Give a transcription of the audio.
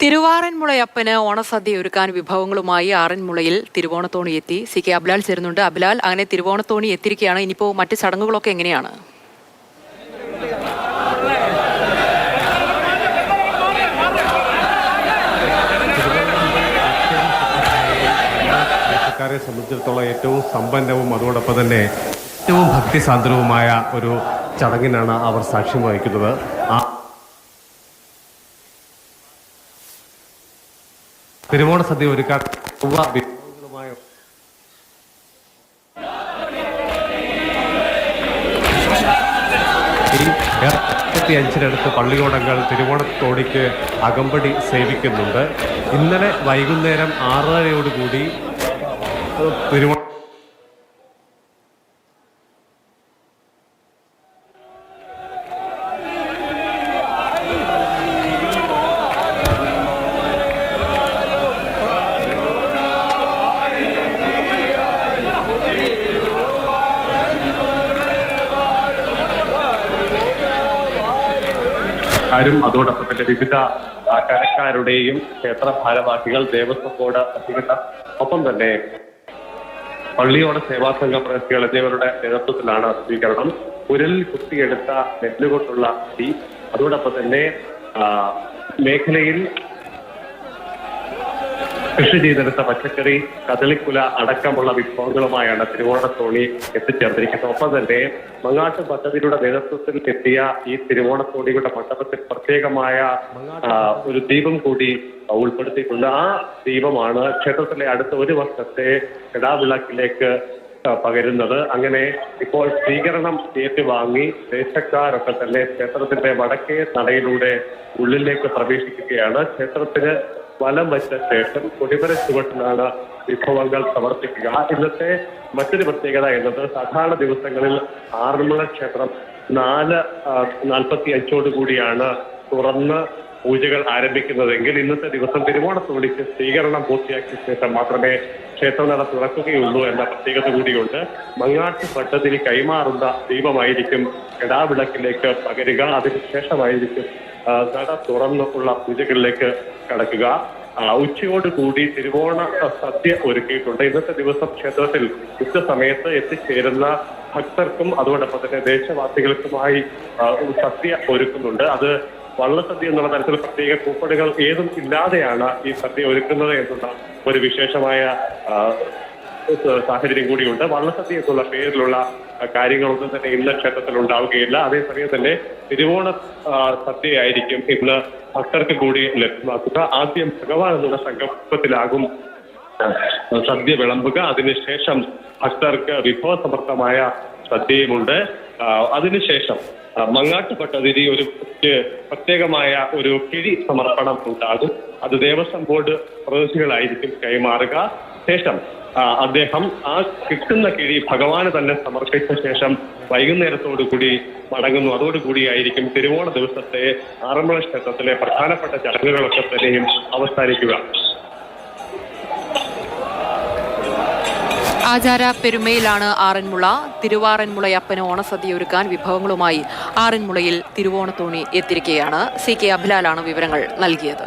തിരുവാറന്മുളയപ്പന് ഓണസദ്യ ഒരുക്കാൻ വിഭവങ്ങളുമായി ആറന്മുളയിൽ തിരുവോണത്തോണി എത്തി. CK അബ്ലാൽ ചേരുന്നുണ്ട്. അബ്ലാൽ, അങ്ങനെ തിരുവോണത്തോണി എത്തിയിരിക്കുകയാണ്. ഇനിയിപ്പോൾ മറ്റ് ചടങ്ങുകളൊക്കെ എങ്ങനെയാണ്? ക്കാരെ സംബന്ധിച്ചിടത്തോളം ഏറ്റവും സമ്പന്നവും അതോടൊപ്പം തന്നെ ഏറ്റവും ഭക്തിസാന്ദ്രവുമായ ഒരു ചടങ്ങിനാണ് അവർ സാക്ഷ്യം വഹിക്കുന്നത്. തിരുവോണ സദ്യ ഒരുക്കാൻ വിഭവങ്ങളുമായ 25-നടുത്ത് പള്ളിയോടങ്ങൾ തിരുവോണത്തോണിക്ക് അകമ്പടി സേവിക്കുന്നുണ്ട്. ഇന്നലെ വൈകുന്നേരം 6:30യോടുകൂടി തിരുവോണ അതോടൊപ്പം തന്നെ വിവിധ കരക്കാരുടെയും ക്ഷേത്ര ഭാരവാഹികൾ, ദേവസ്വം ബോർഡ് അധികൃതർ, ഒപ്പം തന്നെ പള്ളിയോട സേവാസംഘ പ്രവർത്തികൾ എന്നിവരുടെ നേതൃത്വത്തിലാണ് സ്വീകരണം. കുരലിൽ കുത്തിയെടുത്ത നെല്ലുകൊണ്ടുള്ള തീ, അതോടൊപ്പം തന്നെ മേഖലയിൽ കൃഷി ചെയ്തെടുത്ത പച്ചക്കറി, കദളിക്കുല അടക്കമുള്ള വിഭവങ്ങളുമായാണ് തിരുവോണത്തോണി എത്തിച്ചേർന്നിരിക്കുന്നത്. ഒപ്പം തന്നെ മങ്ങാട്ട് പദ്ധതിയുടെ നേതൃത്വത്തിൽ എത്തിയ ഈ തിരുവോണത്തോണിയുടെ മണ്ഡപത്തിൽ പ്രത്യേകമായ ഒരു ദീപം കൂടി ഉൾപ്പെടുത്തിയിട്ടുണ്ട്. ആ ദീപമാണ് ക്ഷേത്രത്തിലെ അടുത്ത ഒരു വർഷത്തെ കിടാവിളക്കിലേക്ക് പകരുന്നത്. അങ്ങനെ ഇപ്പോൾ സ്വീകരണം ഏറ്റുവാങ്ങി ദേശക്കാരൊക്കെ തന്നെ ക്ഷേത്രത്തിന്റെ വടക്കേ നടയിലൂടെ ഉള്ളിലേക്ക് പ്രവേശിക്കുകയാണ്. ക്ഷേത്രത്തിന് വലം വെച്ച ശേഷം കൊടിമര ചുവട്ടിലാണ് വിഭവങ്ങൾ സമർപ്പിക്കുക. ഇന്നത്തെ മറ്റൊരു പ്രത്യേകത എന്നത്, സാധാരണ ദിവസങ്ങളിൽ ആറന്മുള ക്ഷേത്രം 4:45 തുറന്ന് പൂജകൾ ആരംഭിക്കുന്നതെങ്കിൽ ഇന്നത്തെ ദിവസം തിരുവോണത്തോണിക്ക് സ്വീകരണം പൂർത്തിയാക്കിയ ശേഷം മാത്രമേ ക്ഷേത്രനട തുറക്കുകയുള്ളൂ എന്ന പ്രത്യേകത കൂടിയുണ്ട്. മങ്ങാട്ട് ഭട്ടതിന് കൈമാറുന്ന ദീപമായിരിക്കും കിടാവിളക്കിലേക്ക് പകരുക. അതിനുശേഷമായിരിക്കും നട തുറന്നുള്ള പൂജകളിലേക്ക് കടക്കുക. ഉച്ചയോടുകൂടി തിരുവോണ സദ്യ ഒരുക്കിയിട്ടുണ്ട്. ഇന്നത്തെ ദിവസം ക്ഷേത്രത്തിൽ ഉച്ചസമയത്ത് എത്തിച്ചേരുന്ന ഭക്തർക്കും അതോടൊപ്പം തന്നെ ദേശവാസികൾക്കുമായി സദ്യ ഒരുക്കുന്നുണ്ട്. അത് വള്ളസദ്യ എന്നുള്ള തരത്തിൽ പ്രത്യേക കൂപ്പണുകൾ ഏതും ഇല്ലാതെയാണ് ഈ സദ്യ ഒരുക്കുന്നത് എന്നുള്ള ഒരു വിശേഷമായ സാഹചര്യം കൂടിയുണ്ട്. വള്ളസദ്യ എന്നുള്ള പേരിലുള്ള കാര്യങ്ങളൊന്നും തന്നെ ഇന്ന് ക്ഷേത്രത്തിൽ ഉണ്ടാവുകയില്ല. അതേസമയം തന്നെ തിരുവോണ സദ്യയായിരിക്കും ഇന്ന് ഭക്തർക്ക് കൂടി ലഭ്യമാക്കുക. ആദ്യം ഭഗവാൻ എന്നുള്ള സങ്കല്പത്തിലാകും സദ്യ വിളമ്പുക. അതിനുശേഷം ഭക്തർക്ക് വിഭവസമൃദ്ധമായ സദ്യയുമുണ്ട്. അതിനുശേഷം മങ്ങാട്ട് ഭട്ടതിരി ഒരു പ്രത്യേകമായ ഒരു കിഴി സമർപ്പണം ഉണ്ടാകും. അത് ദേവസ്വം ബോർഡ് പ്രതിനിധികളായിരിക്കും കൈമാറുക. ശേഷം അദ്ദേഹം ആ കിട്ടുന്ന കിഴി ഭഗവാന് തന്നെ സമർപ്പിച്ച ശേഷം വൈകുന്നേരത്തോടുകൂടി മടങ്ങുന്നു. അതോടുകൂടിയായിരിക്കും തിരുവോണ ദിവസത്തെ ആറന്മുള ക്ഷേത്രത്തിലെ പ്രധാനപ്പെട്ട ചടങ്ങുകളൊക്കെ തന്നെയും അവസാനിക്കുക. ആചാര പെരുമയിലാണ് ആറന്മുള. തിരുവാറന്മുളയപ്പന് ഓണസദ്യ ഒരുക്കാൻ വിഭവങ്ങളുമായി ആറന്മുളയിൽ തിരുവോണത്തോണി എത്തിയിരിക്കുകയാണ്. CK അബ്ലാലാണ് വിവരങ്ങൾ നൽകിയത്.